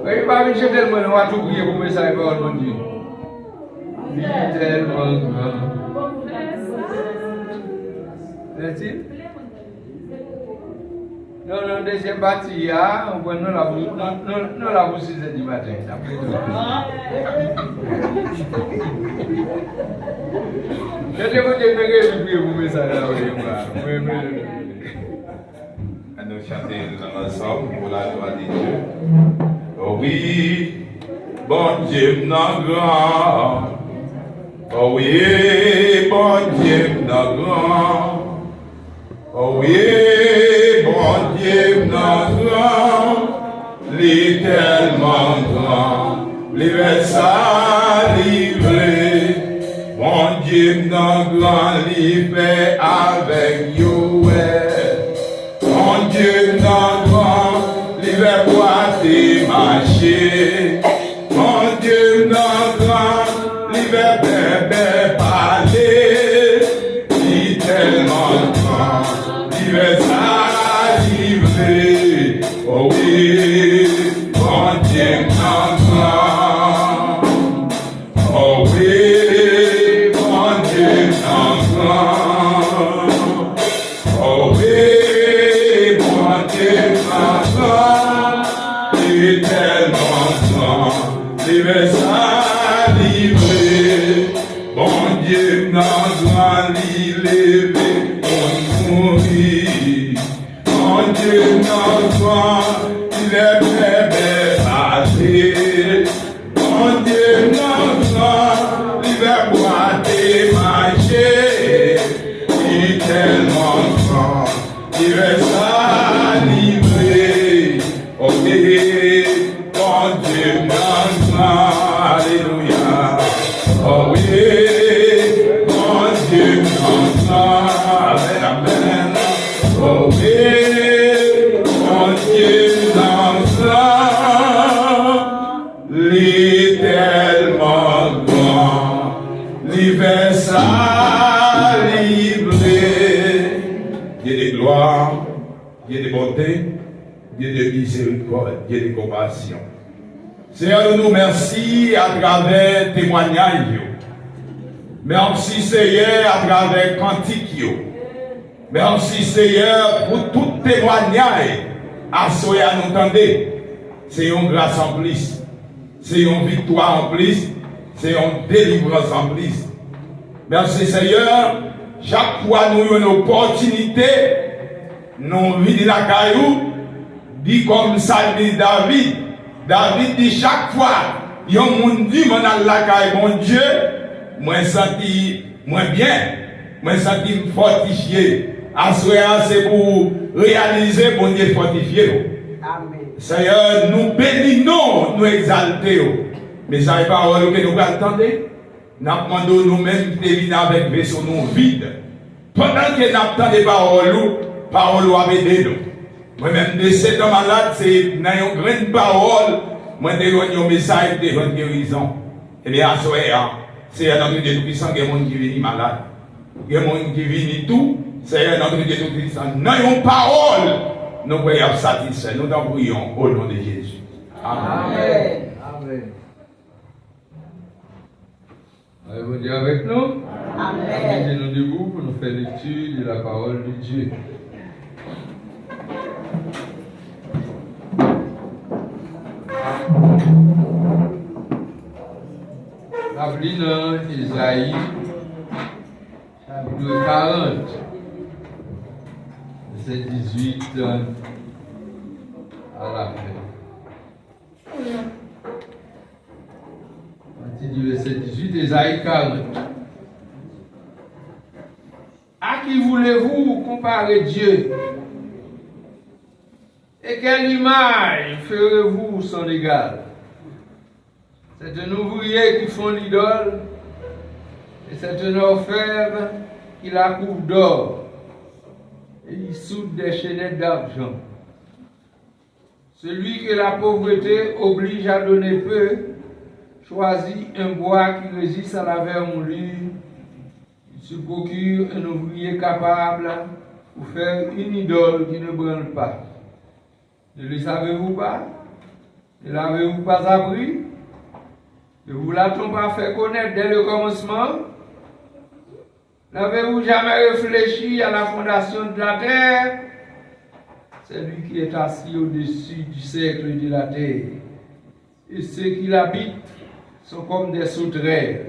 Il va venir tellement, on va tout prier pour me ça, mon Dieu. Il est tellement grand. Est-il? Non, deuxième partie, on va nous la vous 6 h du matin. Je te vous dis que vous me ça là. À nous chanter ensemble pour la gloire de Dieu. Oh oui, bon Dieu non grand. Oh oui, bon Dieu non grand. Oh oui, bon Dieu non grand. L'est tellement grand. L'universal livré. Bon Dieu non grand, livré avec Yoel. Mon Dieu non grand, l'hiver boiter marcher. Mon Dieu non grand, l'hiver bébé parler. Il est tellement grand, l'hiver ça livré. Oh oui, mon Dieu non grand. Oh oui, mon Dieu non grand. Oh oui. Il est tellement grand, l'universal livré. Bon Dieu, non grand, l'élevé, on mourit. Bon Dieu, non grand, il est bébé passé. Bon Dieu, non grand, il va boire et manger. Il est tellement grand, l'universal livré. Oh oui, bon Dieu, non grand, alléluia. Oh oui, bon Dieu, non grand, amen, amen. Oh oui, bon Dieu, non grand, l'éternellement grand, l'universal livré. Dieu de gloire, Dieu de bonté, Dieu de miséricorde, Dieu de compassion. Seigneur, nous merci à travers témoignages. Merci Seigneur à travers cantiques. Merci Seigneur pour tout témoignage. À ce à nous tendez. C'est une grâce en plus. C'est une victoire en plus. C'est une délivrance en plus. Merci Seigneur. Chaque fois nous avons une opportunité, nous vivons la caillou. Dit comme ça dit David. David dit chaque fois, il monde dit mon la caille mon Dieu, moi senti moins bien, moi senti fortifié. Assoya c'est pour réaliser pour Dieu fortifié. Amen. Seigneur, nous bénissons, nous exaltons. Mais ça n'est pas parole que nous attendons. Nous demandons nous-mêmes de venir avec vaisseau nous vide. Pendant que nous attendons des paroles à aider nous. Moi-même, de cet homme malade, c'est dans une grande parole, moi, je donne un message de votre guérison. Et bien, à ce moment-là, c'est un notre Dieu tout-puissant, il y a des gens qui viennent malades. Il y a des gens qui viennent tout, c'est un notre Dieu tout-puissant. Dans une parole, nous pouvons satisfaire. Nous t'en prions au nom de Jésus. Amen. Amen. Allez-vous dire avec nous? Amen. Mettez-nous debout pour nous faire l'étude de la parole de Dieu. La Bible dans Isaïe, chapitre 40, verset 18 à la fin. Partie du verset 18, Isaïe 40. À qui voulez-vous comparer Dieu? Et quelle image ferez-vous son égal? C'est un ouvrier qui fond l'idole, et c'est un orfèvre qui la couvre d'or, et il soude des chaînettes d'argent. Celui que la pauvreté oblige à donner peu, choisit un bois qui résiste à la vermoulure. Il se procure un ouvrier capable pour faire une idole qui ne brûle pas. Ne le savez-vous pas? Ne l'avez-vous pas appris? Ne vous l'a-t-on pas fait connaître dès le commencement? N'avez-vous jamais réfléchi à la fondation de la terre? C'est lui qui est assis au-dessus du cercle de la terre. Et ceux qui l'habitent sont comme des sauterelles.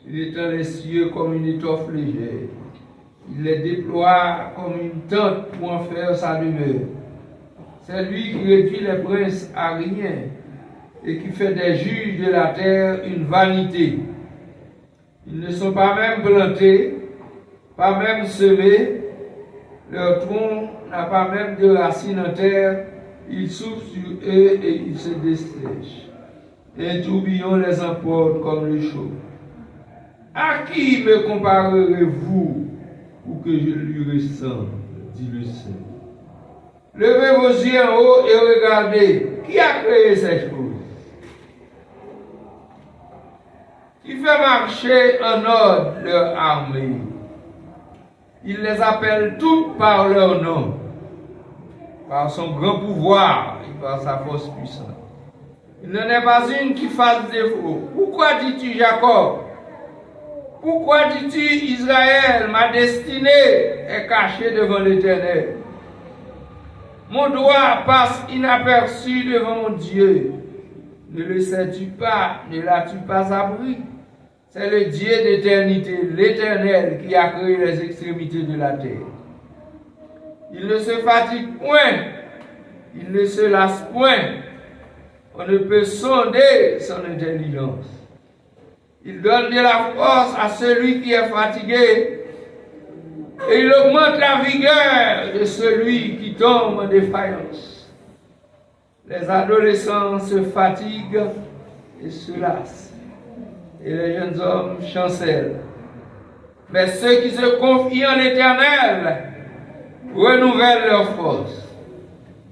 Il étend les cieux comme une étoffe légère. Il les déploie comme une tente pour en faire sa demeure. C'est lui qui réduit les princes à rien et qui fait des juges de la terre une vanité. Ils ne sont pas même plantés, pas même semés, leur tronc n'a pas même de racines en terre, ils soufflent sur eux et ils se dessèchent. Un tourbillon les emporte comme le chaud. À qui me comparerez-vous pour que je lui ressemble, dit le Seigneur. Levez vos yeux en haut et regardez, qui a créé ces choses? Qui fait marcher en ordre leur armée? Il les appelle toutes par leur nom, par son grand pouvoir et par sa force puissante. Il n'en est pas une qui fasse défaut. Pourquoi dis-tu Jacob? Pourquoi dis-tu Israël, ma destinée est cachée devant l'Éternel? Mon doigt passe inaperçu devant mon Dieu. Ne le sais-tu pas, ne l'as-tu pas appris? C'est le Dieu d'éternité, l'Éternel, qui a créé les extrémités de la terre. Il ne se fatigue point, il ne se lasse point. On ne peut sonder son intelligence. Il donne de la force à celui qui est fatigué et il augmente la vigueur de celui qui tombe en défaillance. Les adolescents se fatiguent et se lassent, et les jeunes hommes chancellent. Mais ceux qui se confient en l'Éternel renouvellent leur force.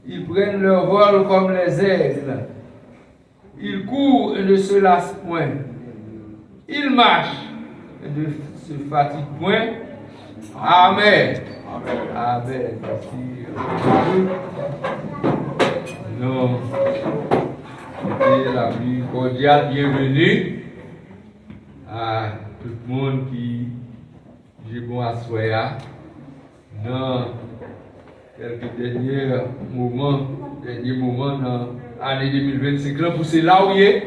Ils prennent leur vol comme les aigles. Ils courent et ne se lassent point. Ils marchent et ne se fatiguent point. Amen. Amen. Amen. Merci. Non. C'était la plus cordiale bienvenue à tout le monde qui j'ai bon à soya dans quelques derniers moments dans l'année 2025 là pour c'est là où il est.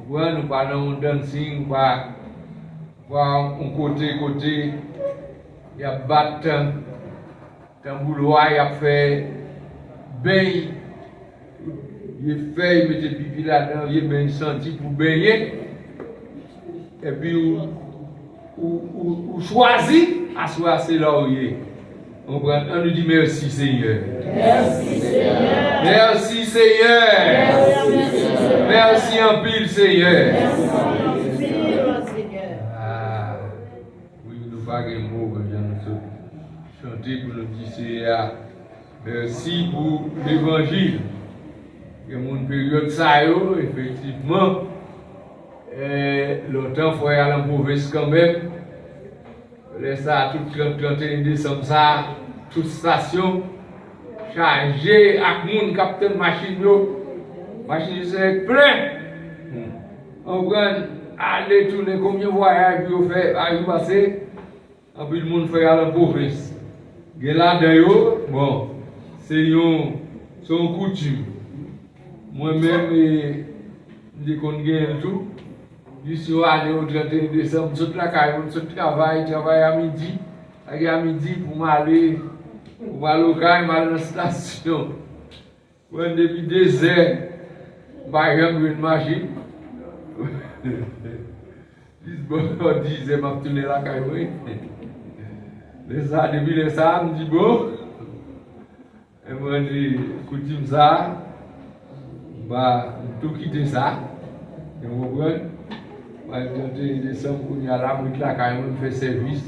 Nous parlons de dancing, voir un côté, il y a battu, tamboulois, il y a fait bain, il fait, il met des pipi là-dedans, il met une senti pour baigner, et puis ou choisit à soi, c'est là où il est. On nous dit merci Seigneur. Merci Seigneur. Merci Seigneur. Merci en pile Seigneur. Merci Seigneur. Ah, oui, nous pas de mots, nous chanter pour nous dire Seigneur. Merci pour l'évangile. Il y a une période ça, effectivement. Longtemps, il faut aller en province quand même. Laisse ça, tout 31 décembre, ça, toute station chargée avec moun capteur machine, machine c'est plein. On prend aller tourner combien de voyages vous fait à y passer, et puis le monde fait aller en province. Et là d'ailleurs, bon, c'est son coutume. Moi-même, je connais tout. Je suis allé au 31 décembre, je travaille à midi. À midi pour m'aller au camp, à la station. Depuis 2 heures, je vais une machine. On disait, je vais tourner la caille. Depuis le ça, je me dis bon. Et moi, je dis, coutume ça, je vais tout quitter ça. Et vous comprenez? Le 31 décembre, on y a la route là, quand on fait service.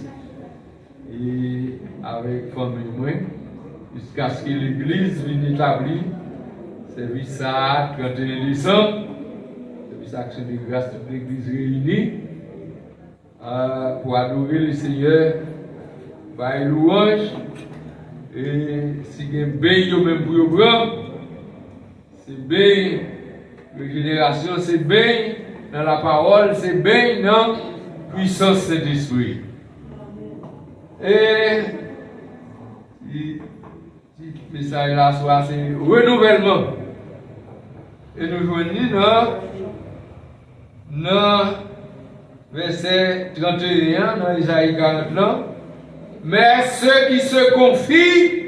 Et avec la famille, jusqu'à ce que l'église vienne établir. Service ça, 31 décembre. Service action de grâce, toute l'église réunie. Pour adorer le Seigneur, par louange. Et si il y a un bain, même pour le grand, c'est bien, régénération, c'est bien dans la parole, c'est bien dans la puissance de l'esprit. Et le message là, c'est renouvellement. Et nous joignons dans verset 31, dans Isaïe 40 là. Mais ceux qui se confient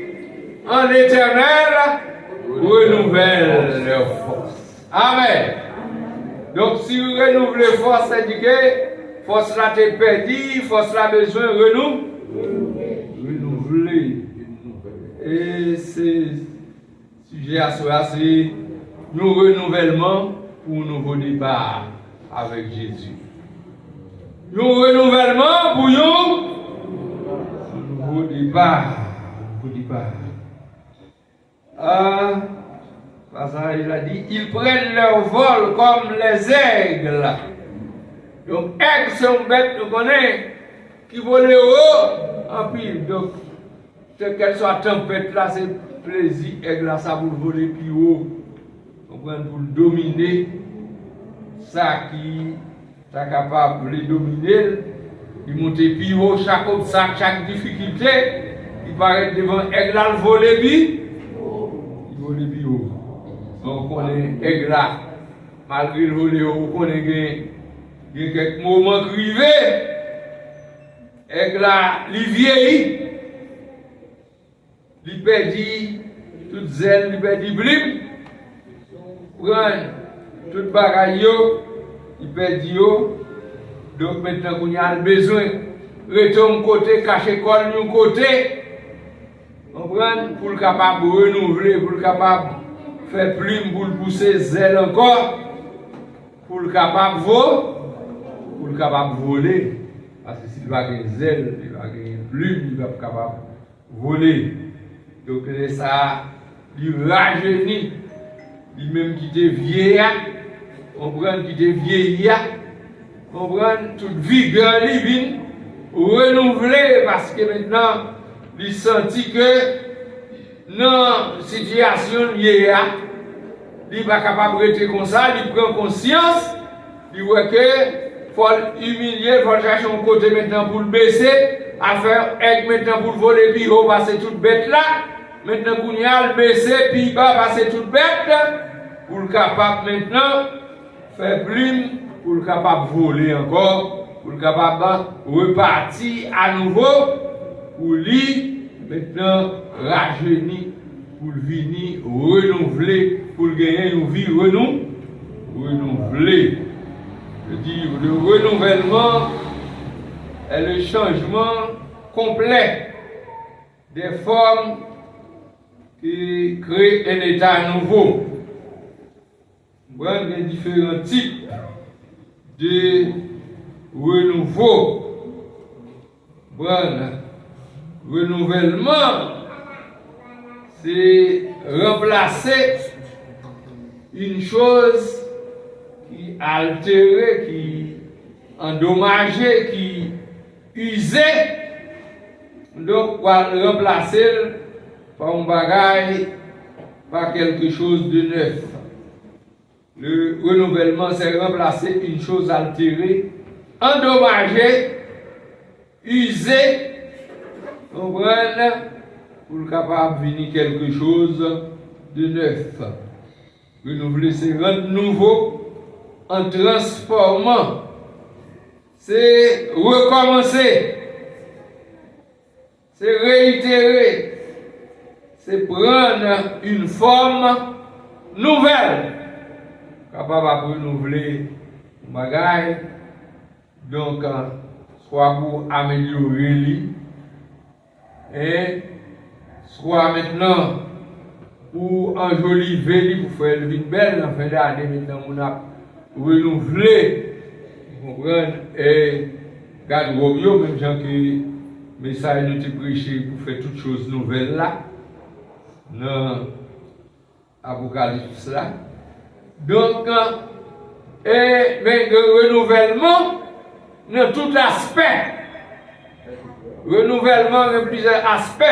en l'Éternel renouvellent leur force. Amen. Donc si vous renouvelez force, ça dit que force là t'es perdu, force là besoin renouveler. Et c'est sujet à cela, c'est nos renouvellements pour un nouveau départ avec Jésus. Nos renouvellements pour un nouveau départ. Il a dit, ils prennent leur vol comme les aigles. Donc, aigles sont bêtes, nous connaissons, qui volent haut en pile. Donc, quelle soit tempête là, c'est plaisir, aigle là, ça vous voler plus haut. Pour le dominer, ça qui est capable de le dominer, il monte plus haut, chaque obstacle, chaque difficulté, il paraît devant aigle là, le voler plus, il vole plus haut. Donc on est aigle là, malgré le voler haut, on est quelques moments crivés, aigle là, il vieillit, il perdit toute zèle, il perdit blim. Prendre toute bagaille, il perd donc maintenant qu'on a besoin retourner côté, cacher col d'un côté, comprendre pour le capable de renouveler, pour le capable de faire plume, pour le pousser zèle encore, pour le capable de voler, parce que s'il va gagner zèle, il va gagner plume, il va pas capable de voler. Donc ça, il rajeunit. Lui-même qui était vieillard, comprendre qui était vieillard, comprendre toute vigueur divine, renouveler parce que maintenant, il sentit que dans la situation vieillard, il n'est pas capable de rester comme ça, il prend conscience, il voit que il faut humilier, il faut chercher un côté maintenant pour le baisser, à faire aigle maintenant pour le voler, puis il va passer toute bête là. Maintenant, qu'on y a le baisser, puis il va passer toute bête, pour le capable maintenant faire plume, pour le capable voler encore, pour le capable repartir à nouveau, pour lui maintenant rajeunir, pour le venir renouveler, pour le gagner une vie renouvelée. Je dis, le renouvellement est le changement complet des formes qui créent un état nouveau. Il y a différents types de renouveau. Renouvellement, c'est remplacer une chose qui altérée, qui endommagée, qui usée. Donc, on va remplacer par un bagage, par quelque chose de neuf. Le renouvellement, c'est remplacer une chose altérée, endommagée, usée, comprendre, pour le capable de venir quelque chose de neuf. Renouveler, c'est rendre nouveau en transformant. C'est recommencer. C'est réitérer. C'est prendre une forme nouvelle. Capable de renouveler le bagage. Donc, soit pour améliorer lui, et soit maintenant pour enjoliver lui, pour faire une belle en fin d'année. Maintenant, on a renouvelé, vous comprenez, et garde Romeo, même gens que message nous a prêché pour faire toutes choses nouvelles là, dans l'Apocalypse là. Donc, et mais le renouvellement dans tout aspect. Renouvellement de plusieurs aspects.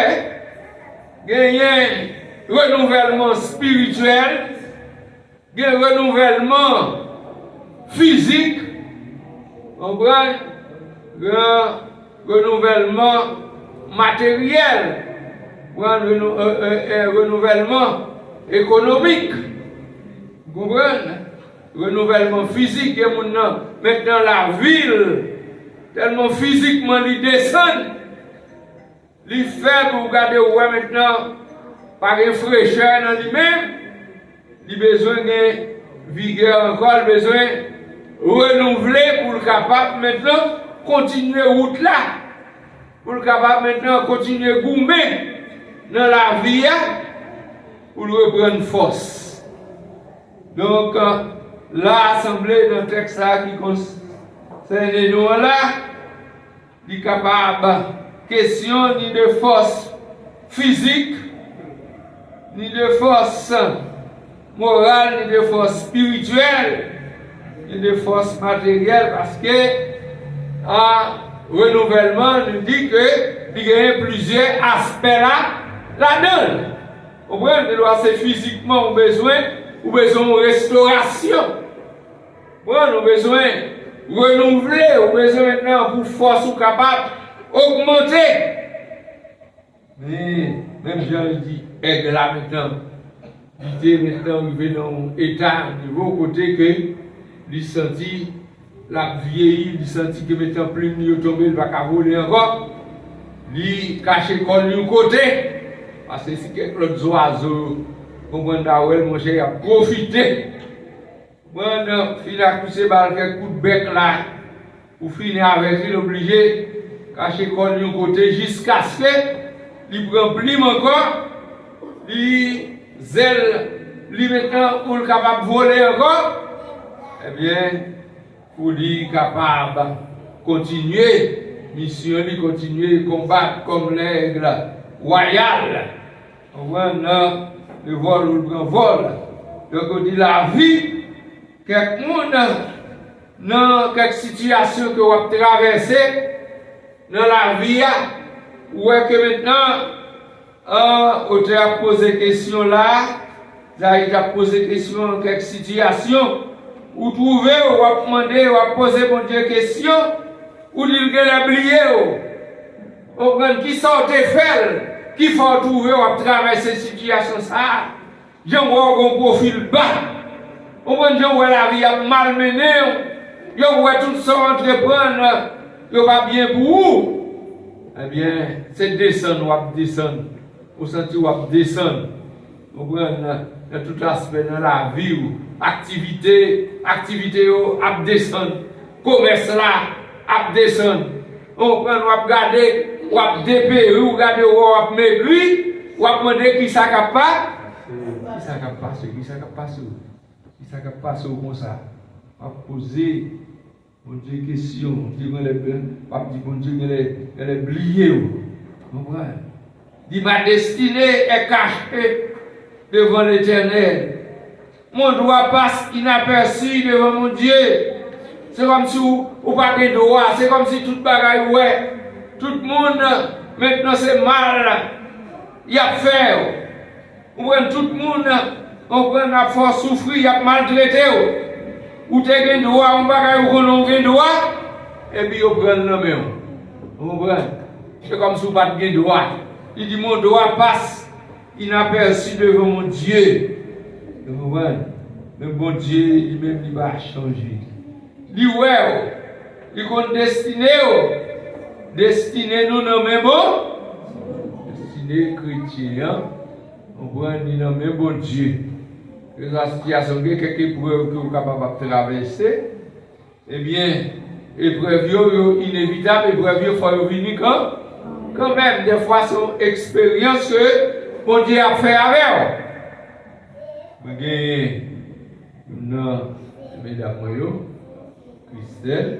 Il y a un renouvellement spirituel, il y a un renouvellement physique, comprenez? Un renouvellement matériel, un renouvellement économique, vous comprenez? Renouvellement physique, maintenant la ville, tellement physiquement, il descend, il fait pour regarder ouais maintenant, par une fraîcheur dans lui-même, il a besoin de vigueur encore, il a besoin de renouveler pour le capable maintenant continuer route là, pour le capable maintenant continuer goumer dans la vie, pour le reprendre force. Donc, l'Assemblée, dans le texte là, qui concerne nous là, il est capable, question ni de force physique, ni de force morale, ni de force spirituelle, ni de force matérielle, parce que renouvellement nous dit que il y a plusieurs aspects là-dedans. Vous comprenez, c'est physiquement au besoin de restauration. On a besoin de renouveler, on a besoin maintenant pour force ou capable augmenter. Mais même Jean dit, aigle là maintenant, il est maintenant arrivé dans un état niveau côté que il sentit la vieillie, il sentit que maintenant plus il tombé, il va pas voler encore. Il cache comme lui côté, parce que si quelques oiseaux, comprenez, mon cher, a profité. Bon, il a poussé quelques coups de bec là, pour finir avec lui, obligé de cacher comme lui côté jusqu'à ce qu'il prend plus encore, il zèle, lui maintenant pour le capable de voler encore. Eh bien, pour lui capable de continuer, mission, lui continuer à combattre comme l'aigle royal. On voit le vol ou le grand vol. Donc on dit la vie, quelqu'un dans quelques situations que vous avez traversées, dans la vie, où est que maintenant, on t'a posé question là, vous avez posé question dans quelques situations, ou trouvez, ou avez demandé, ou avez posé mon Dieu question, ou dit que les oublié, ou qui sortait faire, qui faut trouver, ou avez traversé cette situation ça, j'en vois un profil bas, ou j'en vois la vie malmenée, j'en vois tout ça entreprendre, j'en va bien pour vous. Eh bien, c'est descendre, ou avez descendre, ou sentir ou avez descendre, vous comprenez, dans tout aspect dans la vie, activité ou ap descendre, commerce là, ap descendre. On prend ou ap garder, ou ap dépérir, ou garder ou ap maigri, ou ap demander qui ça capable. Qui ça passe comme ça. On poser mon Dieu question, pas dire mon Dieu elle est oubliée. Vous comprenez? Dit ma destinée est cachée devant l'Éternel. Mon droit passe inaperçu devant mon Dieu. C'est comme si vous pas de droit. C'est comme si tout bagaille ouais. Tout le monde maintenant c'est mal. Il y a fait. Ou tout le monde on prend la force souffrir, il y a maltraité. Ou tu as un droit, on bagaille ou on a un droit. Et puis on prend le même. Vous comprenez? C'est comme si vous pas de droit. Il dit mon droit passe inaperçu devant mon Dieu. Vous comprenez? Le bon Dieu, lui-même, il va changer. Il ouais, il compte destiné, destiné nous dans même bon, destiné chrétien, on voit ni dans même bon Dieu. Que la situation que quelques épreuves que vous êtes capable de traverser, eh bien, épreuve inévitable, épreuve il faut venir quand même des fois son expérience que bon Dieu a fait avec vous. Non, mesdames, Christelle,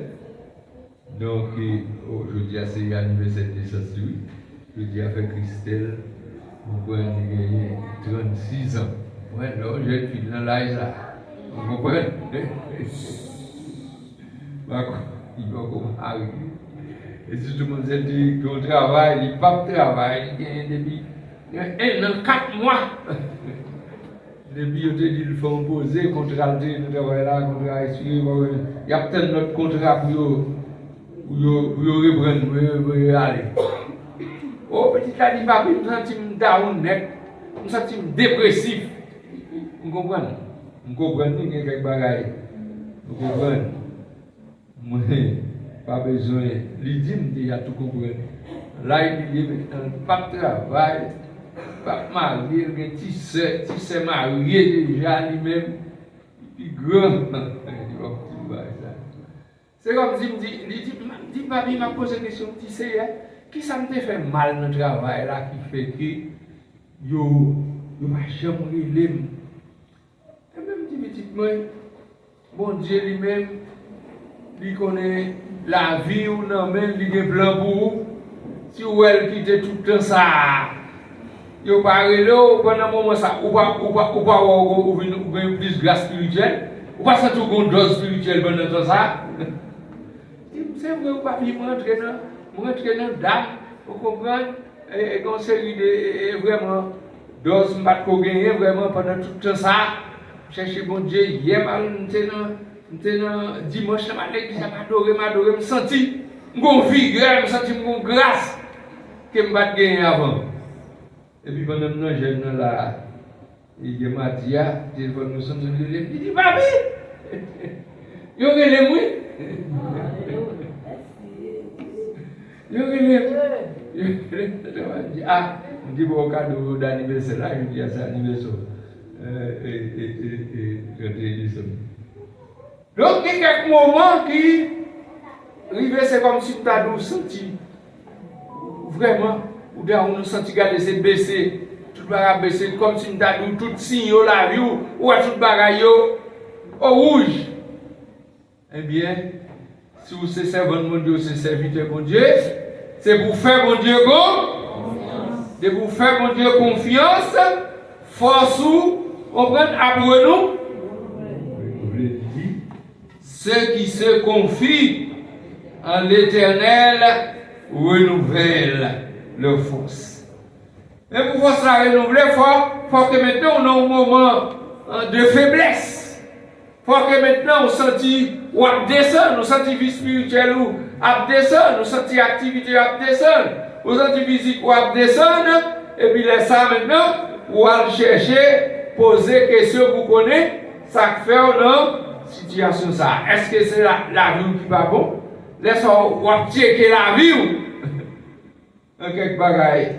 donc aujourd'hui c'est l'anniversaire de naissance, jeudi a fait Christelle, vous pouvez gagner 36 ans. Ouais, non, j'ai fini dans l'âge là. Vous comprenez? Il va comme arriver. Et si tout le monde dit qu'on travaille, il ne pas travailler, il gagne depuis 1 an, 4 mois. Depuis on te dit il faut poser contrat de travail là, contrat assuré, il y a peut-être notre contrat pour reprendre, pour aller. Oh, petit là, il va me sentir down net, me sentir dépressif. Vous comprenez? Vous comprenez qu'il y a quelques bagailles. Vous comprenez? Moi, pas besoin. Il dit déjà tout comprendre. Là, il dit pas de travail, pas de marié, il s'est marié déjà lui-même, puis grand. C'est comme si il dit, papi, il m'a posé une question, tu sais, qui ça me fait mal dans le travail là, qui fait que yo va jamais l'aimer. Et même dit petitement, bon Dieu lui-même, il connaît la vie ou non, même il est blanc pour vous. Si vous quittez tout le temps ça, vous parlez là, pendant un moment ça, ou pas plus grâce spirituelle, ou pas sentir une dose spirituelle pendant tout ça. C'est vrai, vous pas vivre rentrer dans le dame, vous comprenez, et une série de vraiment doses pas de gagner vraiment pendant tout le temps ça. Chercher bon Dieu, hier, dimanche, je m'adore, me senti, me vigueur, me senti mon grâce que je vais gagner avant. Et puis pendant que je suis là, il y a Mathia, téléphone nous sommes il dit, papi, il y a les mouilles. Ah, je dis bon cadeau d'anniversaire là, je dis à ça anniversaire. Donc, il y a quelques moments qui arrivent, c'est comme si tu as senti vraiment, ou bien on nous senti garder c'est baissé, tout le baissé, comme si tu as tout signe la vie, ou à tout bagaille au rouge. Eh bien, si vous êtes servant de mon Dieu, c'est serviteur de mon Dieu, c'est pour faire mon Dieu confiance. C'est pour faire mon Dieu confiance, force ou, on prend après nous. Ceux qui se confient en l'Éternel renouvellent leur force. Mais pour force la renouveler, il faut que maintenant on a un moment de faiblesse. Il faut que maintenant on senti ou descend, on senti vie spirituelle ou descend, on senti activité descend, on senti physique ou descend, et puis laisse ça maintenant, ou aller chercher, poser question vous connaissez, ça fait ou non, situation ça. Est-ce que c'est la vie qui va bon? Laisse-moi checker la vie ou quelque bagaille.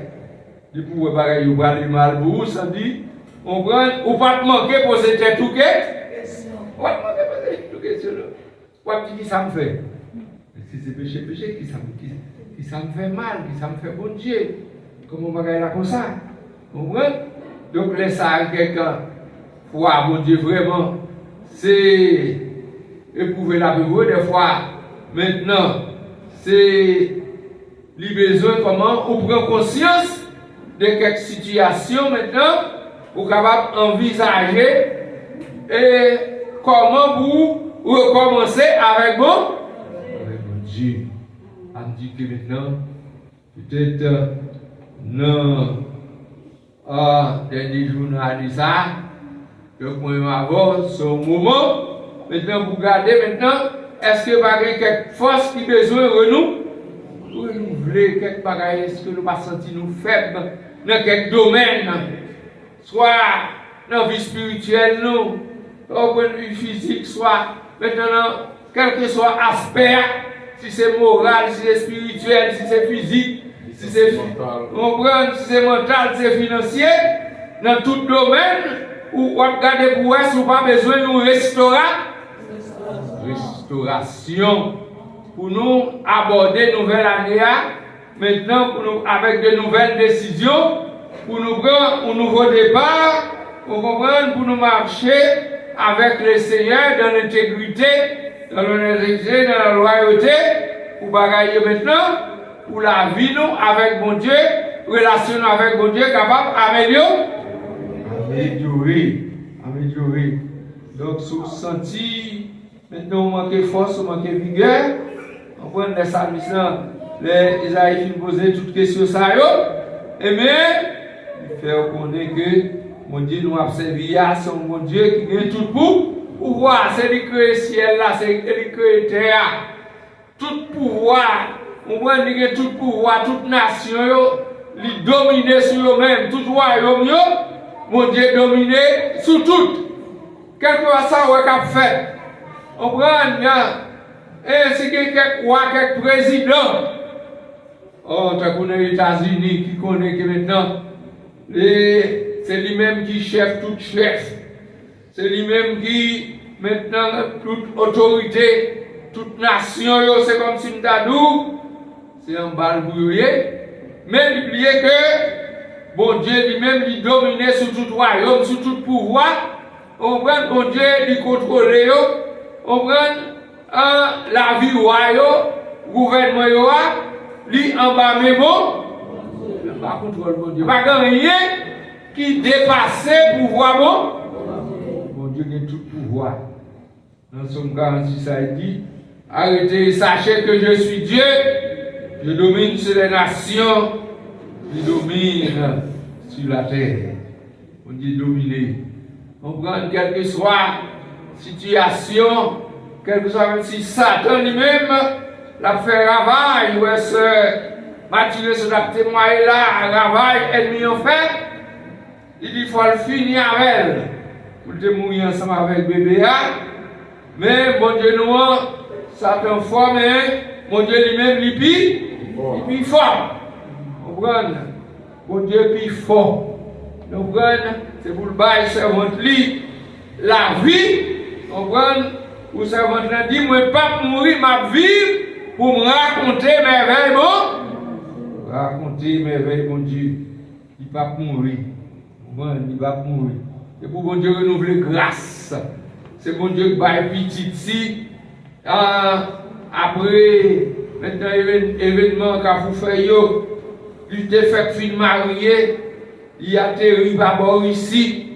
Du coup, bagaille ou pas mal pour vous, ça dit, on prend, ou pas te manquer pour cette tête tout ou pas te manquer pour cette tout question là. Ou pas qui ça me fait? Si c'est péché, qui ça me fait mal, qui ça me fait bon Dieu. Comment bagaille là comme ça? Vous comprenez? Donc laisse ça à quelqu'un. Foi, bon Dieu, vraiment. C'est éprouver la vie des fois. Maintenant, c'est les besoins comment on prend conscience de quelques situations maintenant pour capable envisager et comment vous recommencer avec bon Dieu. On dit que maintenant, peut-être non, dernier jour à ça. Donc, moi, avant, c'est un moment. Maintenant, vous regardez maintenant, est-ce que vous avez quelque force qui a besoin de renouveler quelque bagaille? Est-ce que nous pas senti nous faibles dans quelques domaines? Soit dans la vie spirituelle, nous, au point de vue physique, soit maintenant, quel que soit l'aspect, si c'est moral, si c'est spirituel, si c'est physique, si c'est mental, si c'est mental, si c'est financier, dans tout domaine. Ou regardez pour vous, ou pas besoin de nous restaurer. Restauration. Pour nous aborder une nouvelle année, maintenant pour nous, avec de nouvelles décisions, pour nous prendre un nouveau départ, pour nous marcher avec le Seigneur dans l'intégrité, dans l'honnêteté, dans la loyauté, pour bagailler maintenant, pour la vie nous avec mon Dieu, relation avec mon Dieu, capable d'améliorer. Améliorer. Donc, si vous sentez, maintenant, vous manquez force, vous manquez vigueur, on prend les services là, les Isaïe posent toutes les questions, ça, et bien, il fait connaître que Mon Dieu, nous avons servi à son mon Dieu qui est tout pouvoir. C'est lui qui crée le ciel là, c'est lui qui crée la terre. Tout pouvoir, on voit qu'il y a tout pouvoir, toute nation, il domine sur eux-mêmes, tout royaume, mon Dieu domine sur tout. Quel que soit ça, on a fait. On prend, et si quelqu'un roi, quelqu'un président, oh, tu connais les États-Unis, qui connaît que maintenant, c'est lui-même qui chef, tout chef. C'est lui-même qui, maintenant, toute autorité, toute nation, c'est comme si nous c'est un bal brûlé. Mais n'oubliez que, bon Dieu lui-même, il domine sur tout royaume, sur tout pouvoir. On prend, bon Dieu, il contrôle, on prend la vie royaume, gouvernement, lui en bas même, pas contrôle, bon Dieu. Pas rien qui dépasse le pouvoir, bon Dieu, il a tout pouvoir. Dans Somme 46, ça dit, arrêtez, sachez que je suis Dieu, je domine sur les nations, je domine sur la terre. On dit dominer. On prend quelle que soit la situation, quelle que soit même si Satan lui-même l'a fait ravage, ou est-ce Matthieu se l'a témoigné là, ravage, ennemi en fait, il dit qu'il faut le finir avec elle. Pour te mourir ensemble avec bébé. Mais mon Dieu, nous, Satan fort, mais mon Dieu lui-même, il est fort. Vous comprenez? Mon Dieu est fort. Vous comprenez? C'est pour le bail, servant la vie. Vous comprenez? Pour servant dit, moi, pas mourir, ma vie, pour me raconter mes veilles, bon? Raconter mes veilles, mon Dieu. Il ne va pas mourir. Vous comprenez? Il ne va pas mourir. C'est pour mon Dieu renouveler grâce. C'est mon Dieu qui va petit ici. Après, maintenant, événement qu'a vous fait, il a fait film marié, il a atterri d'abord ici.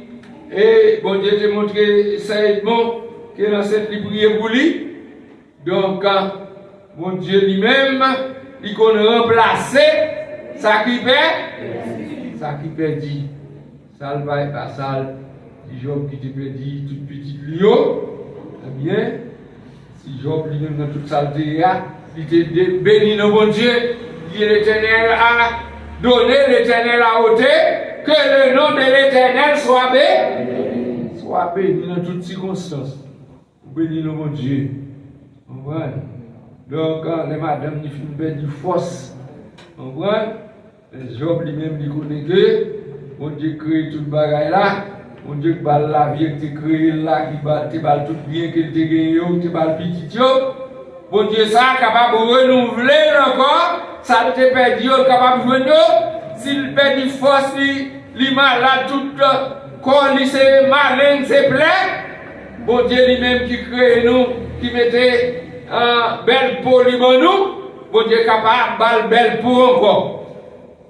Et bon Dieu t'a montré sérieusement que dans cette librairie pour lui. Donc, mon Dieu lui-même, il a remplacé ça qui perdit. Ça ne va pas ça. Si Job qui te dit toute petite Lio, eh bien, si Job lui-même dans toute saleté, il te béni dans mon Dieu, dit l'Éternel a donné, l'Éternel a ôté, que le nom de l'Éternel soit béni. Soit béni dans toutes circonstances. Béni dans mon Dieu. On voit. Donc, les madames, ils font du force. On voit. Job lui-même, il connaît que mon Dieu crée tout le bagage là. Mon Dieu qui bat la vie que tu créé là, qui bat tout bien que tu gagné, qui bat petit. Mon Dieu, ça capable de renouveler encore, ça te perdu, capable de renouveler. S'il perd du force, il malade, tout corps, il c'est malin, c'est plein. Mon Dieu lui-même qui crée nous, qui mettait un belle peau pour nous, mon Dieu capable de belle peau encore.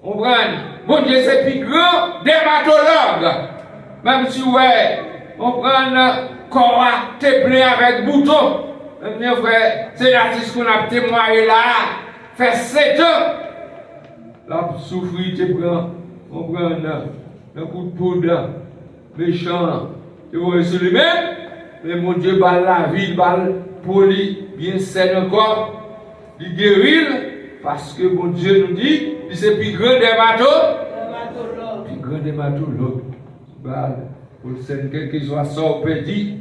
On prend. Mon Dieu, c'est plus grand dermatologue. Même si ouais, on prend le corps te plein avec bouton. Même frère, c'est l'artiste qu'on a témoigné là, fait 7 ans. La souffrir te prend, on prend un coup de poudre, méchant. Tu vois, c'est lui-même, mais mon Dieu, balle la vie, balle poli, bien saine encore. Il guérit, parce que mon Dieu nous dit, c'est plus grand dermatologue. Plus grand dermatologue. Pour quel que soit ça, on peut dire,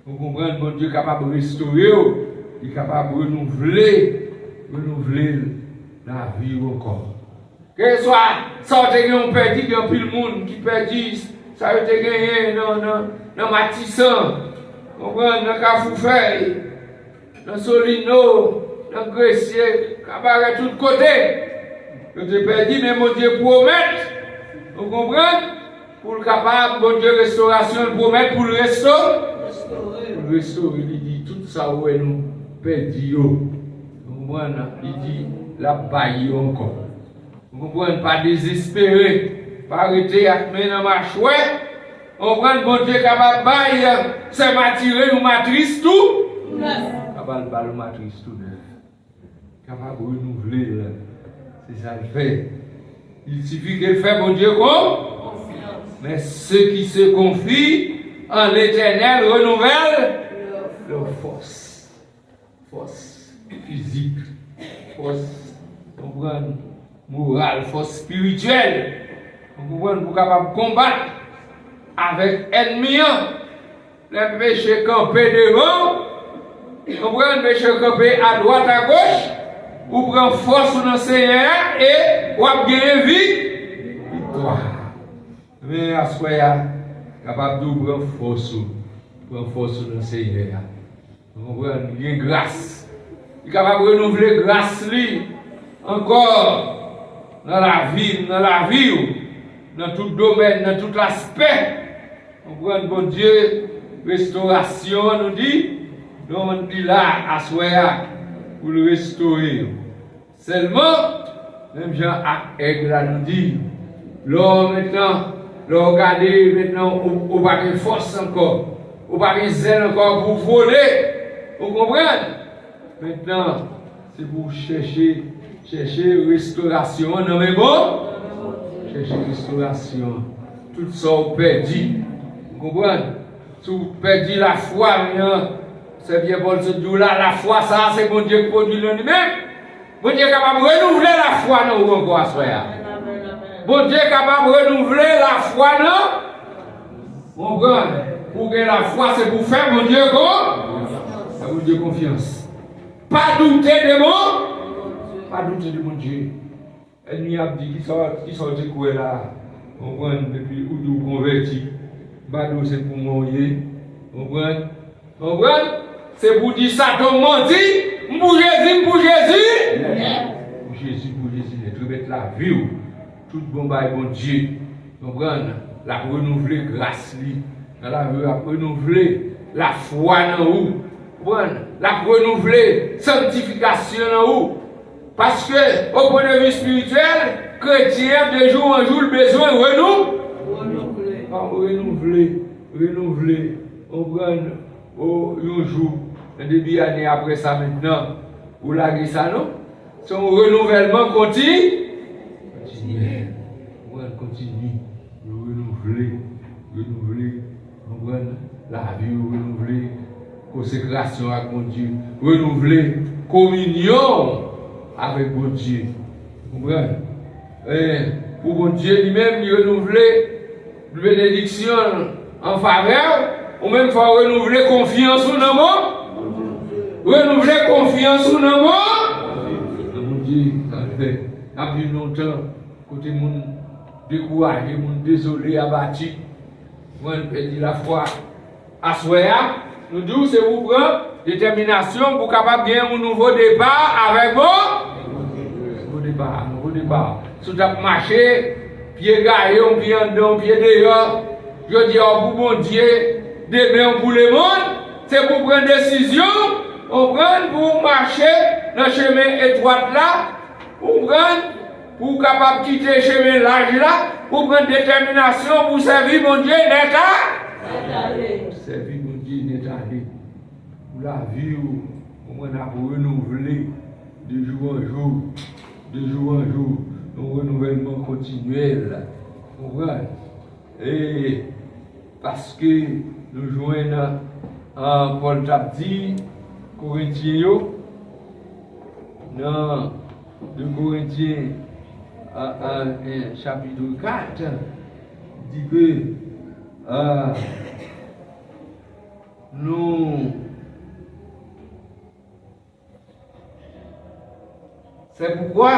vous comprenez, mon Dieu est capable de restaurer, il est capable de renouveler la vie encore. Que ce soit, ça on peut dire qu'il y a plus de monde qui perdit, ça veut dire gagné dans Matissan, vous comprenez, dans Cafoufeuille, dans Solino, dans Gressier, cabaret tout côté. Je te perdu, mais mon Dieu promet, vous comprenez? Pour le capable, bon Dieu, restauration, il promet pour le restaurer. Pour le restaurer, il dit tout ça où nous perdons. Vous comprenez? Il dit la baille encore. Vous comprenez? Pas désespérer, pas arrêter à mettre dans ma chouette. Vous comprenez? Bon Dieu, capable de bailler, c'est m'attirer ou matrice tout. Capable de bailler matrice tout neuf. Capable de renouveler, c'est ça le fait. Il suffit qu'il fait, bon Dieu, quoi? Mais ceux qui se confient en l'Éternel renouvellent leur force. Force physique, force morale, force spirituelle. Vous comprenez, pour capable combattre avec ennemi, les péchés campés devant, vous comprenez, péchés campés à droite, à gauche, vous prenez force dans le Seigneur et vous avez victoire. Mais à ce moment-là, capable de prendre force dans le Seigneur. Vous comprenez, il y a grâce. Il est capable de renouveler grâce encore dans la vie, dans tout domaine, dans tout aspect. Vous comprenez, bon Dieu, restauration, nous dit, on dit là, à ce moment-là, pour le restaurer. Seulement, même Jean Aigle nous dit, l'homme maintenant, regardez maintenant, on va avoir force encore, on va avoir zèle encore pour voler. Vous comprenez? Maintenant, c'est pour chercher restauration. Non mais bon? Chercher restauration. Tout ça on perdu. Vous comprenez? Tout perdu la foi. C'est bien bon ce jour là. La foi, ça, c'est bon Dieu qui produit le lui-même. Bon Dieu est capable de renouveler la foi, non, encore à soi. Bon Dieu est capable de renouveler la foi, non? Vous comprenez? Pour que la foi, c'est pour faire mon Dieu quoi? Mon Dieu confiance. Pas douter de mon, pas douter de mon Dieu. Elle n'y a dit qui sont de quoi là. On prend depuis où nous convertis. Badou c'est pour mourir. On prend. C'est pour dire ça ton menti. Pour Jésus. Pour Jésus, les trucs la vie. Tout bon bail bon Dieu. On prend la renouveler grâce lui. La renouveler la foi dans vous. La renouveler sanctification en haut. Parce que, au point de vue spirituel, chrétien, de jour en jour, le besoin renouveler. On prend un jour, un début d'année après ça maintenant, ou la ça non? Son renouvellement continue. Renouveler. On prend la vie renouveler. Consécration avec mon Dieu, renouveler communion avec mon Dieu. Vous comprenez? Pour mon Dieu lui-même, il renouveler la bénédiction en faveur, ou même il faut renouveler confiance ou non. Renouveler confiance ou non. Mon Dieu, ça fait depuis longtemps, côté mon découragé, mon désolé, abattu, moi je perdu la foi à Soya. Nous disons c'est vous prendre détermination pour capable de gagner un nouveau départ avec vous. Nouveau départ. Si vous avez marché, pied gaillé, pied en dedans, pied dehors, je dis pour mon Dieu, demain pour le monde, c'est pour prendre décision, on prend pour marcher dans le chemin étroit là, pour capable quitter le chemin large là, pour prendre détermination pour servir mon Dieu d'État. Servir mon Dieu d'État. Pour la vie, on a pour renouveler de jour en jour, un renouvellement continuel. Et parce que nous joignons en Paul Tabdi, Corinthiens, dans 2 Corinthiens, chapitre 4, dit que nous. C'est pourquoi,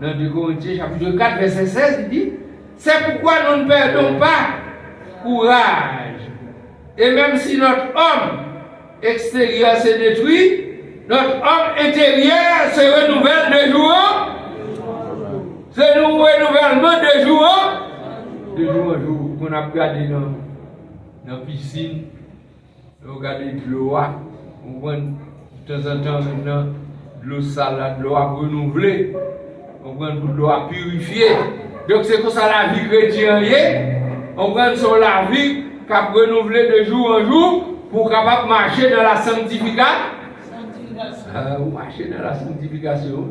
dans 2 Corinthiens chapitre 4, verset 16, il dit, c'est pourquoi nous ne perdons pas courage. Et même si notre homme extérieur se détruit, notre homme intérieur se renouvelle de jour en jour. C'est le renouvellement de jour en jour. Qu'on a regardé dans la piscine, on a regardé de l'eau, on voit de temps en temps maintenant, de l'eau sale, de l'eau à renouveler, on prend de l'eau à purifier. Donc c'est comme ça la vie chrétienne, on prend sur la vie qui a renouvelé de jour en jour pour capable marcher dans la sanctification. Marcher dans la sanctification.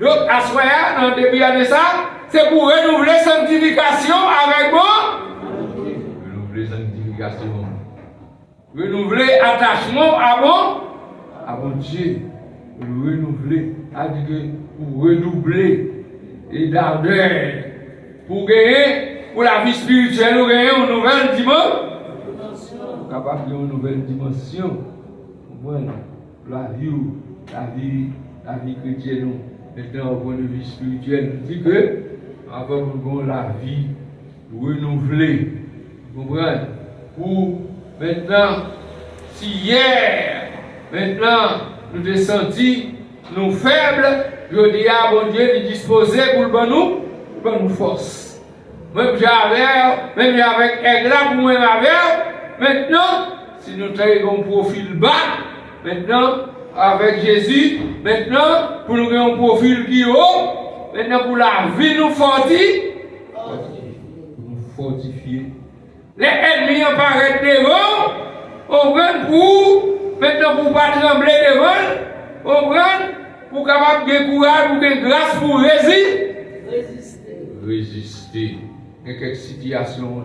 Donc à ce moment-là, dans le début de ça, c'est pour renouveler la sanctification avec moi. grâce devant nous. Renouveler attachement à bon Dieu. Renouveler, c'est-à-dire pour redoubler et d'ardeur. Pour gagner, pour la vie spirituelle, nous gagnons une nouvelle dimension. Capable de une nouvelle dimension. Voilà. La vie chrétienne, maintenant, au point de vue spirituel, nous dit que, avant nous la vie renouvelée. Vous comprenez? Pour maintenant, si hier, maintenant, nous avons senti nous faibles, je dis à bon Dieu de disposer pour nous force. Même avec Aigla pour moi avec, maintenant, si nous avons un profil bas, maintenant, avec Jésus, maintenant, pour nous avoir un profil qui est haut, maintenant pour la vie nous fortifier. Les ennemis apparaissent devant, on prend pour, maintenant pour ne pas trembler devant, on prend pour capable de courage, pour de grâce pour résister. Il y a quelques situations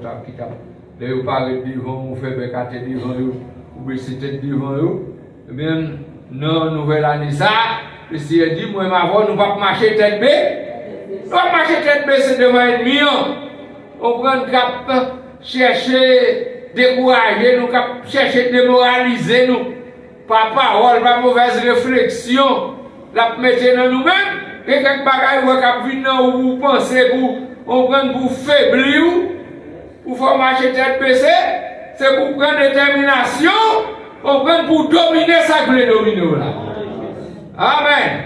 qui vous paraît devant, vous faites bécater devant eux, vous baissez tête devant eux. Eh bien, non, nouvelle année, ça, le Seigneur dit, moi, ma voix, nous ne pouvons pas marcher tête baissée. Nous ne pouvons pas marcher tête baissée devant l'ennemi. On prend cap chercher décourager, nous cap chercher démoraliser nous. Par parole, par mauvaise réflexion, la mettre dans nous-mêmes. Et quelque bagaille qui vient dans vous pensez pour on prend pour faiblir, pour faire marcher tête baissée, c'est pour prendre détermination, on prend pour dominer ça que les dominer là. Amen.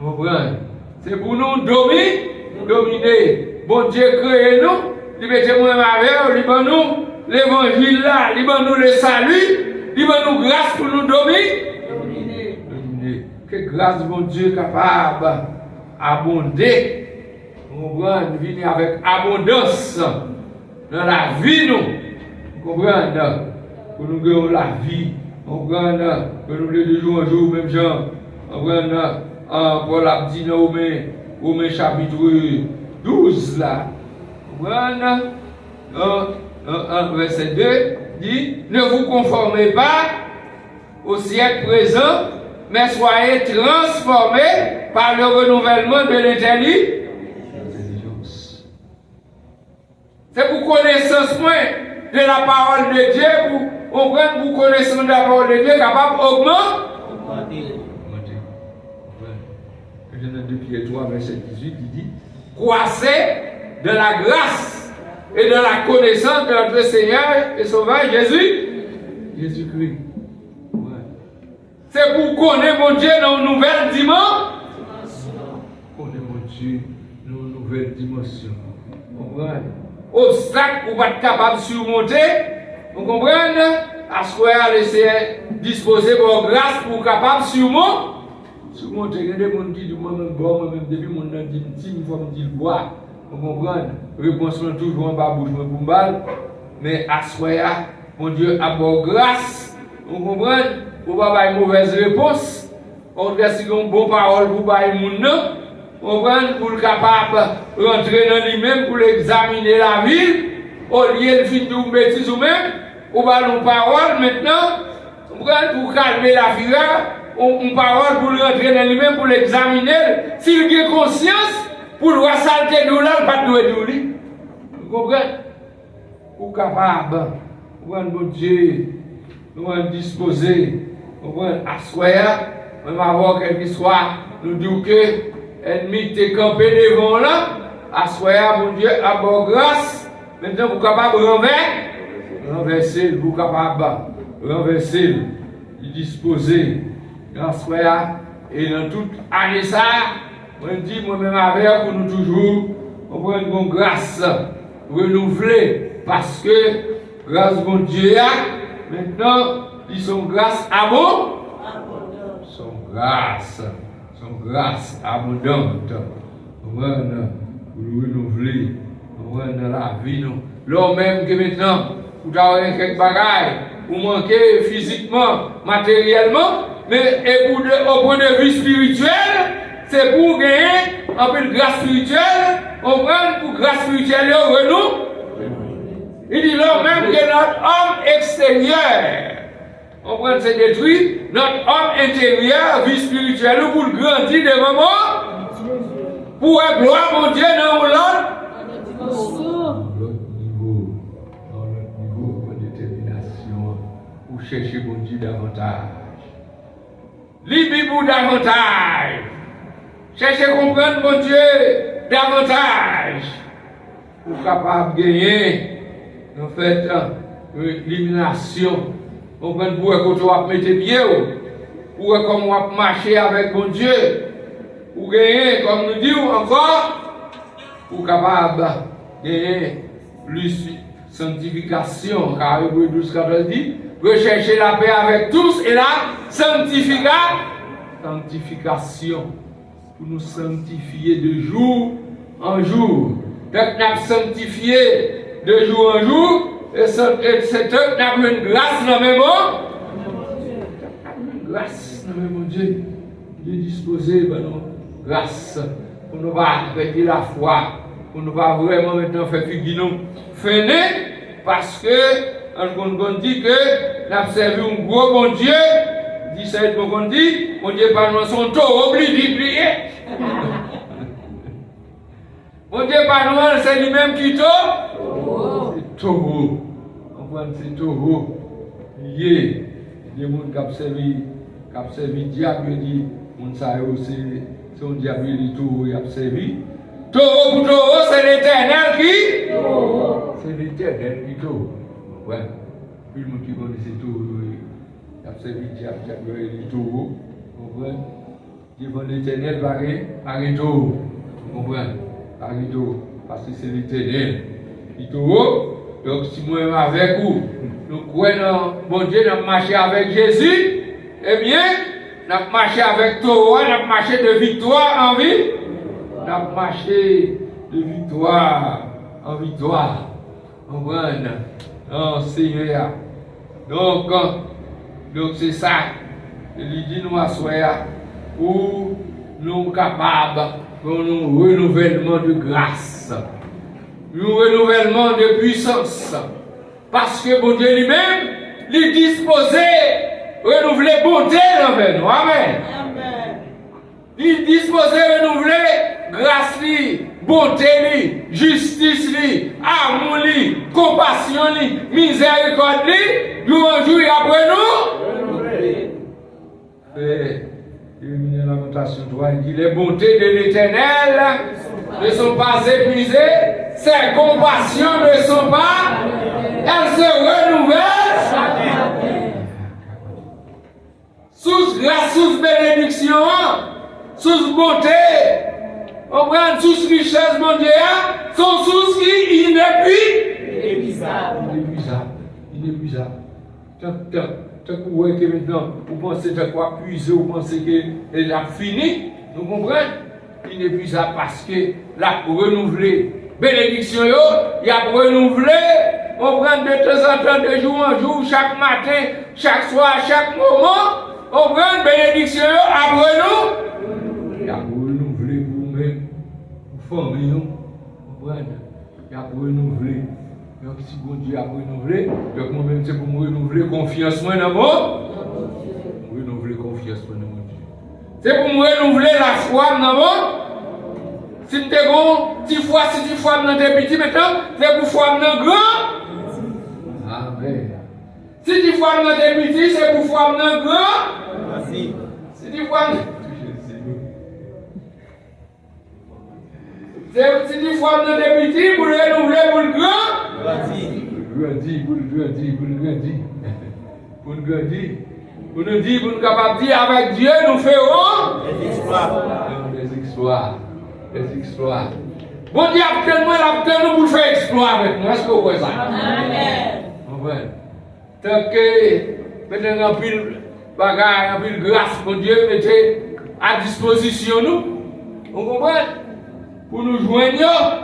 On prend. C'est pour nous dominer. Bon Dieu crée nous, il met moi avec, il donne nous l'évangile là, il donne nous le salut, il donne nous grâce pour nous dominer. Que grâce bon Dieu capable abonder. On vient avec abondance dans la vie, nous. Comprenez? Pour nous gagner la vie. On prend que nous de jour en jour, même gens. On prend pour la petite au chapitre 12 là. On prend verset 2 dit ne vous conformez pas au siècle présent, mais soyez transformés par le renouvellement de l'intelligence. C'est pour connaissance de la parole de Dieu, pour connaissance de la parole de Dieu, capable d'augmenter. Genèse 2 Pierre 3, verset 18, il dit croissez de la grâce et de la connaissance de notre Seigneur et Sauveur Jésus-Christ. C'est pour connaître mon Dieu dans une nouvelle dimension. Connaître mon Dieu dans une nouvelle dimension. Vous comprenez? Obstacle pour pas être capable de surmonter. Vous comprenez? À ce qu'on a laissé disposer pour grâce pour capable de surmonter. Il y a des gens qui disent moi-même, moi-même, depuis mon nom dit il faut me dire boire. Vous comprenez? Réponse toujours en bas bouche, pour me balle. Mais à ce qu'on a, mon Dieu a bon grâce. Vous comprenez? Pour ne pas avoir une mauvaise réponse. On doit si une bonne parole pour pas une monde. On prend pour le capable de rentrer dans lui-même pour l'examiner la ville. Au lieu de finir une bêtise ou même, on va une parole maintenant. On prend pour calmer la fureur. On parole pour rentrer dans lui-même pour l'examiner. S'il a conscience, pour le saleté de là, pas de lui. Vous comprenez? Pour capable, pour un bon Dieu, pour disposer. On va asseoir, même avoir quelque soit, nous disons que l'ennemi t'est campé devant là, asseoir, mon Dieu, à bonne grâce, maintenant vous capable de renverser, vous capable de renverser, de disposer, asseoir, et dans toute année ça, on dit moi-même avec, pour nous toujours, on prend une bonne grâce, renouvelée, parce que grâce mon Dieu, maintenant, ils sont grâce à vous. Sont grâce abondante. Pour nous renouveler. Dans la vie. L'homme même que maintenant, vous avez quelques bagailles, vous manquez physiquement, matériellement, mais et pour au point de vue spirituel, c'est pour gagner un peu de grâce spirituelle. On prend pour grâce spirituelle, Il dit là même que notre homme extérieur, on prend c'est détruit, notre homme intérieur, vie spirituelle, pour le grandir devant moi, pour être gloire mon Dieu dans l'autre. Dans l'autre niveau, pour détermination, pour chercher mon Dieu davantage. Libérez-vous davantage. Cherchez à comprendre mon Dieu davantage. Pour capable de gagner, en fait, l'élimination. On prend pour que tu vas mettre pied, pour comme on va marcher avec mon Dieu. Pour gagner, comme nous disons encore, pour capable de gagner plus sanctification. Car Hébreux 12, 14 dit, rechercher la paix avec tous et la sanctification. Pour nous sanctifier de jour en jour. Donc, nous avons sanctifié de jour en jour, et c'est eux qui avons une grâce dans le même mot. Grâce dans le même Dieu. Dieu disposé de grâce pour nous avec la foi, pour nous pas vraiment maintenant faire figurer nous freiner, parce que on dit que nous avons servi un gros bon Dieu. Dit ça, on dit, mon Dieu par nous son taureau, oublié. Mon Dieu par nous, c'est lui-même qui taureau. C'est taureau. On voit c'est taureau. Lié. Les gens qui ont servi diable, dit, on sait aussi, c'est un diable qui taureau, il a servi. Taureau pour taureau, c'est l'Éternel qui taureau. C'est l'Éternel qui taureau. Ouais. Puis le monde qui connaît c'est taureau. Il a servi diable, il taureau. Vous comprenez? Devant l'Éternel, pareil taureau. Vous comprenez? Pareil taureau. Parce que c'est l'Éternel qui taureau. Donc si moi avec vous, nous croyons, bon Dieu, nous marchons avec Jésus, eh bien, nous marchons avec toi, nous marchons de victoire en vie. Nous marchons de victoire en victoire. On voit, non, Seigneur. Donc c'est ça. Il dit nous assoyons pour nous capables pour un renouvellement de grâce. Un renouvellement de puissance. Parce que bon Dieu lui-même, il est disposé à renouveler bonté envers nous. Amen. Il est disposé à renouveler grâce, bonté, justice, amour, compassion, miséricorde, jour en jour après nous. Éliminer la lamentation, il dit les bontés de l'Éternel ne sont pas épuisées, ses compassions ne sont pas, elles se renouvellent. Sous grâce, sous bénédiction, sous bonté, on prend sous richesse, mon Dieu, sont sous qui inépuisable. Tant que vous voyez que maintenant, vous pensez que quoi puiser, vous pensez qu'elle a fini, nous comprenons? Inépuisable parce que la renouvelée. Bénédiction, il a renouvelé. On prend de temps en temps, de jour en jour, chaque matin, chaque soir, chaque moment. On prend bénédiction, après nous. Il a renouvelé pour vous-même, pour famille, nous. On prend. Il a renouvelé. Donc si bon Dieu a renouvelé, donc moi-même c'est pour me renouveler confiance moi dans moi. Renouveler confiance moi dans mon Dieu. C'est pour me renouveler la foi dans moi. Si tu es bon, si tu foi dans tes petits maintenant, c'est pour foi dans grand. Amen. Si tu foi dans tes petits, c'est pour foi dans grand. Merci. Si tu foi si tu foi dans tes petits, pour le renouveler pour le grand. Pour nous dire, pour nous capables de dire avec Dieu, nous ferons des exploits. Bon Dieu, après nous pour faire exploit avec nous. Est-ce que vous voyez ça? Amen. Tant que maintenant, en pile bagaille, en pile grâce, mon Dieu mettait à disposition nous. Vous comprenez? Pour nous joindre,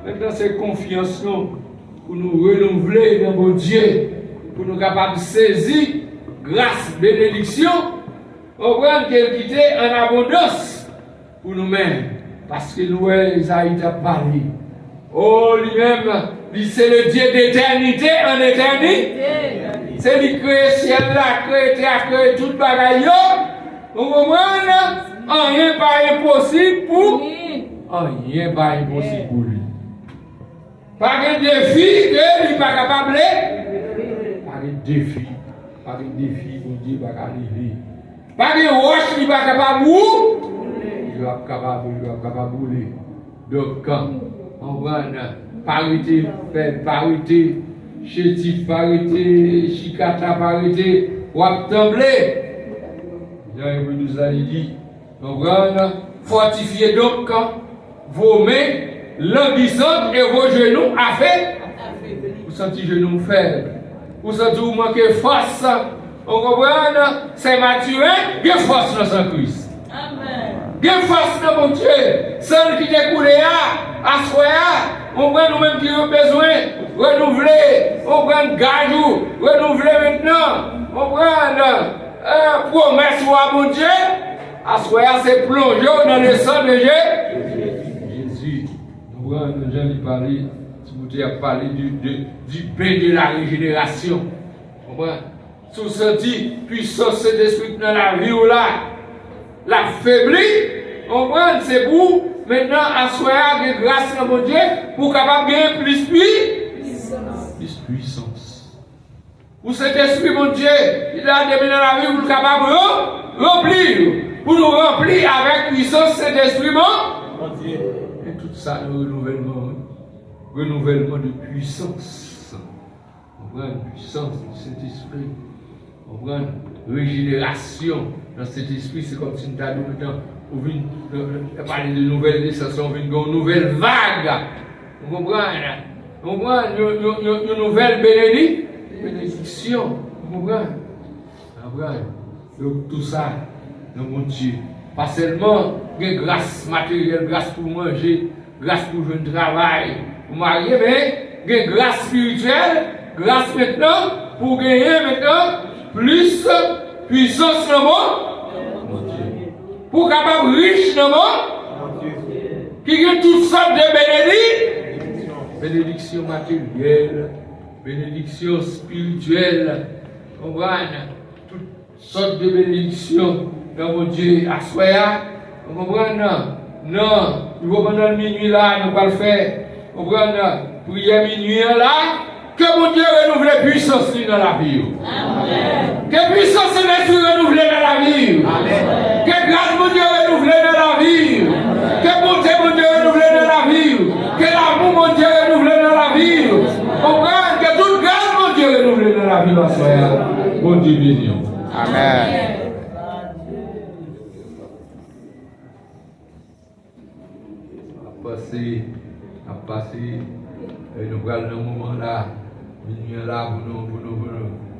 maintenant c'est confiance nous. Pour nous renouveler dans mon Dieu, pour nous capables de saisir grâce, bénédiction, on prend qu'elle quittait en abondance pour nous-mêmes, parce que nous, Isaïe t'a parlé. Oh, lui-même, C'est le Dieu d'éternité en éternité. C'est lui qui crée le ciel là, crée terre, crée tout le bagaille. Vous comprenez? Rien pas impossible pour rien pas impossible pour lui. Pas de défi que lui pas capable. Pas de défi. Pas de défi pour Dieu pas arriver. Pas de roche lui pas capable où? Il va capable bouler. Donc quand on voit parité, parité, chétif parité, chicata parité, ou à trembler. Jean-Yves nous a dit, fortifiez donc vos mains, l'ambition et vos genoux affaiblis. Vous sentez genoux faibles, vous sentez vous manquez force. On comprend, c'est maturé, il y a force dans son Christ. Amen. Il y a force dans mon Dieu. Celle qui découle à soi, on prend nous-mêmes qui avons besoin, renouveler, on prend gajou, renouveler maintenant, on prend promesse à mon Dieu, à soi, c'est plonger dans le sang de Jésus. On prend, j'ai parlé, si vous avez parlé du pain de la régénération. On prend, sous senti puissance de l'esprit dans la vie ou là, la faiblie, on prend, c'est pour. Maintenant, assoyer de grâce à mon Dieu pour capable gagner plus puissance. Pour cet esprit, mon Dieu, il a démené dans la vie pour capable remplir, pour nous remplir avec puissance cet esprit, mon Dieu. Et tout ça, le renouvellement de puissance. On prend une puissance de cet esprit. On prend une régénération dans cet esprit. C'est comme si nous avions maintenant. On vient parler de nouvelles naissances, on vient d'une nouvelle vague. Vous comprenez? On prend une nouvelle bénédiction. Vous comprenez? Donc tout ça, dans mon Dieu. Pas seulement une grâce matérielle, grâce pour manger, grâce pour jouer un travail, pour marier, mais une grâce spirituelle, grâce maintenant pour gagner maintenant plus puissance dans le monde. Pour capable riche dans le monde, qui a toutes sortes de bénédictions. Bénédiction matérielle, bénédiction spirituelle, on voit toutes sortes de bénédictions dans mon Dieu. À soi, on comprend? Non, il faut pendant minuit là, nous pas le faire. On comprend? Prière minuit là, que mon Dieu renouvelle la puissance dans la vie. Amen. Que puissance de l'esprit renouvelle dans la vie. Amen. Que grâce mon Dieu renouvelle dans la vie. Que bonté mon Dieu renouvelle dans la vie. Que l'amour mon Dieu renouvelle dans la vie. Comprends que toute grâce mon Dieu renouvelle dans la vie. Bon Dieu béni. Amen. À passer, et nous allons dans le moment là, minuit là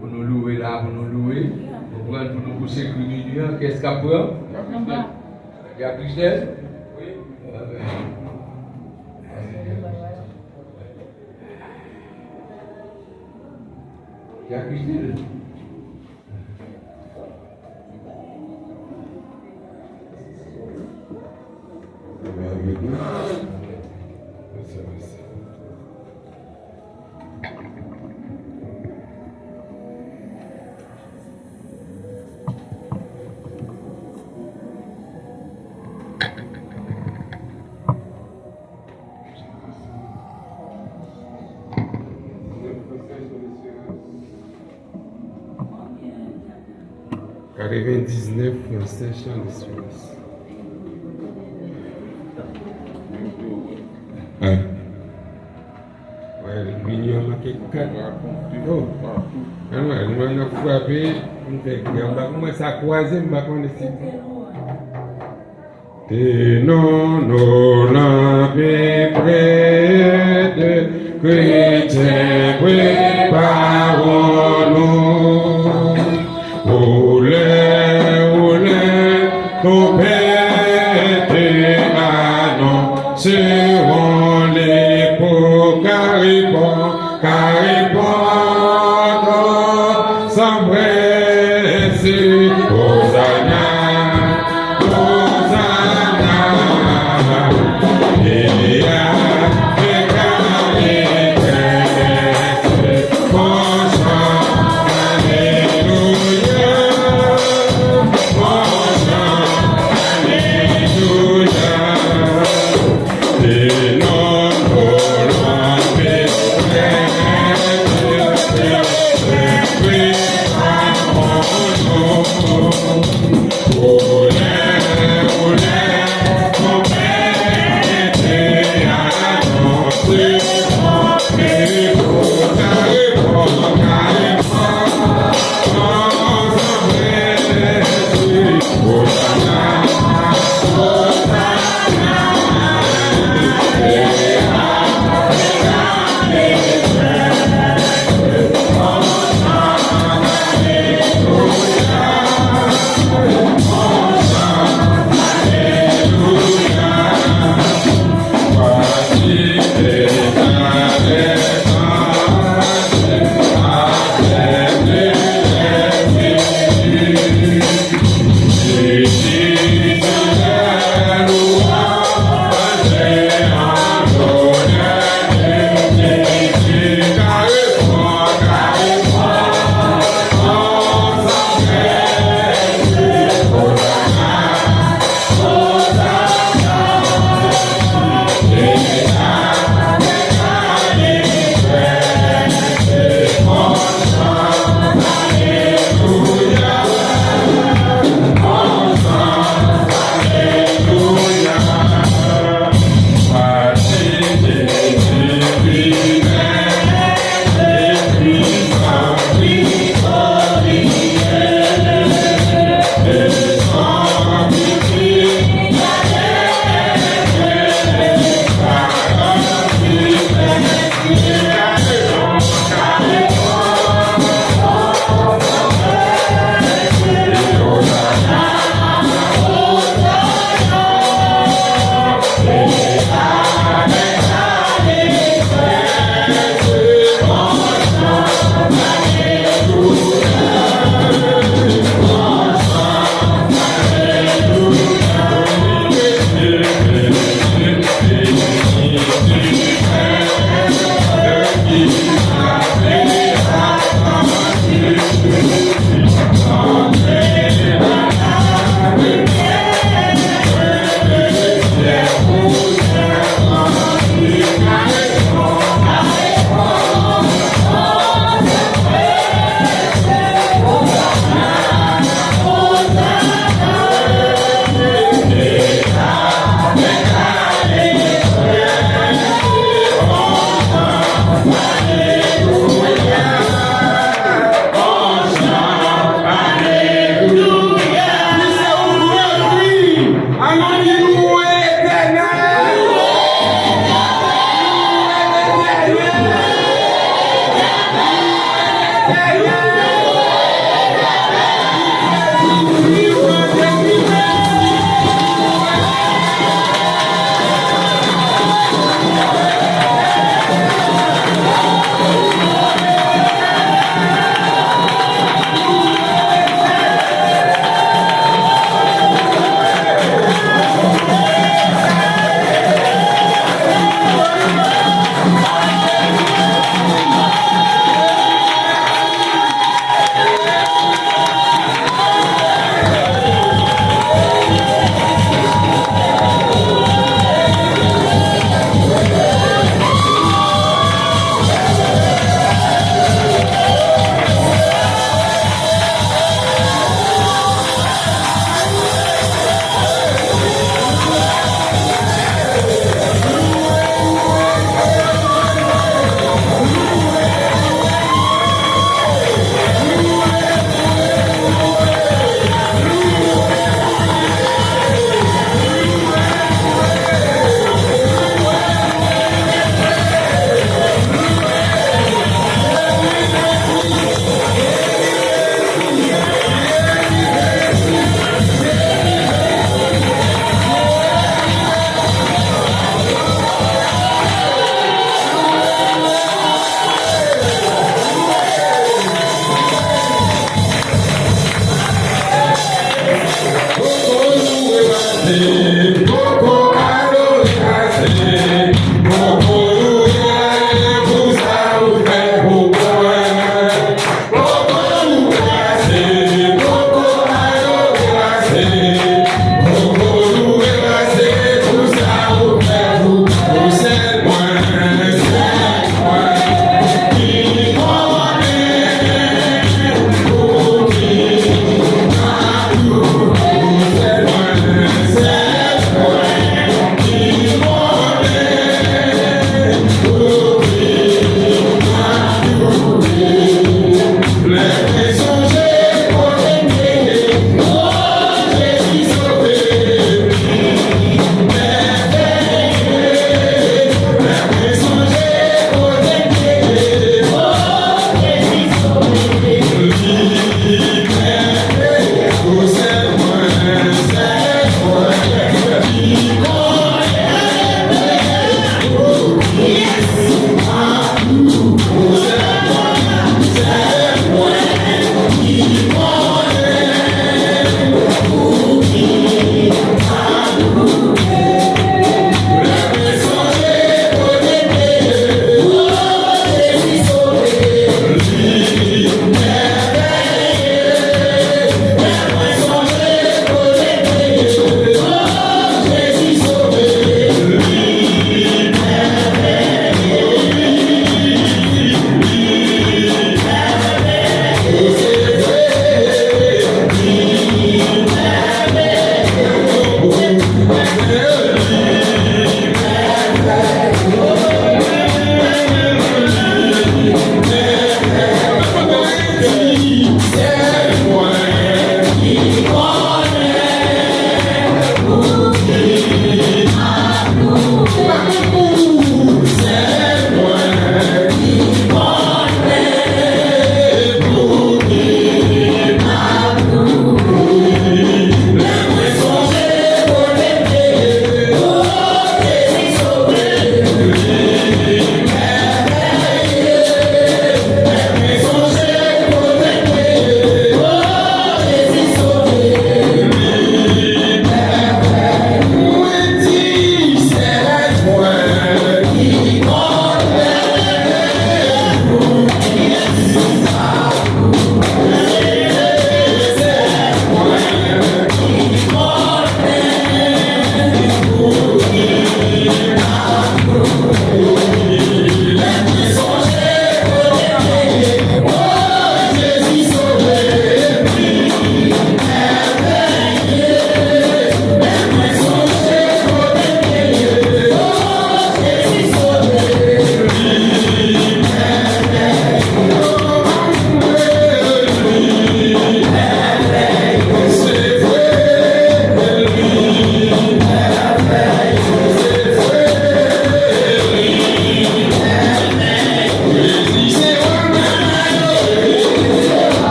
pour nous louer là, pour nous louer. Pour nous pousser le minuit, qu'est-ce qu'elle prend? Il y a Christelle? Oui. Il y a Christelle? Arrivé 19 pour station d'assurance. Ouais, le million a marqué 4. Oh, alors, on a frappé, on va commencer à croiser, on va connaître. Et non, on avait près de chrétiens, préparons-nous. Nos pères annonceront l'époque car répondre sans presser. Hosanna, Hosanna, et avec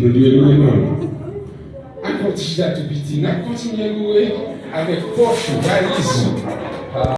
nous devons non. À continuer tout petit, nous continuons à louer avec poche, valise.